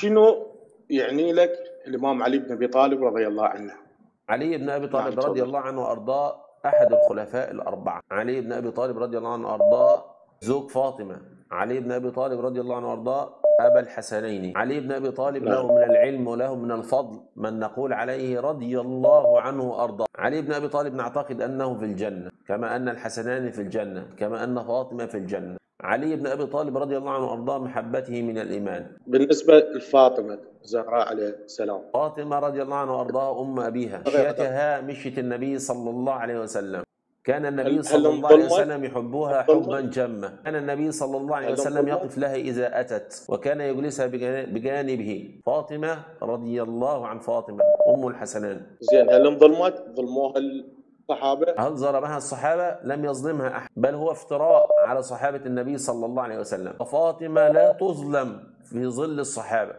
شنو يعني لك الإمام علي بن أبي طالب رضي الله عنه؟ علي بن أبي نعم طالب رضي تفضل. الله عنه وأرضاه أحد الخلفاء الأربعة. علي بن أبي طالب رضي الله عنه وأرضاه زوج فاطمة. علي بن أبي طالب رضي الله عنه وأرضاه أبا الحسنين. علي بن أبي طالب له نعم من العلم وله من الفضل من نقول عليه رضي الله عنه وأرضاه. علي بن أبي طالب نعتقد أنه في الجنة، كما أن الحسنان في الجنة، كما أن فاطمة في الجنة. علي بن أبي طالب رضي الله عنه وأرضاه محبته من الإيمان. بالنسبة لفاطمة الزهراء عليه السلام فاطمة رضي الله عنها وأرضاها أم أبيها، دقيقة، مشيتها مشية النبي صلى الله عليه وسلم. كان النبي هل صلى الله عليه انظلمت؟ وسلم يحبها حبا انظلمت؟ جما. كان النبي صلى الله عليه هل وسلم انظلمت؟ يقف لها إذا أتت، وكان يجلسها بجانبه. فاطمة رضي الله عن فاطمة أم الحسنان. زين، هل انظلمت؟ ظلموها الصحابة؟ هل ظلمها الصحابة؟ لم يظلمها أحد، بل هو افتراء على صحابة النبي صلى الله عليه وسلم. وفاطمة لا تظلم في ظل الصحابة.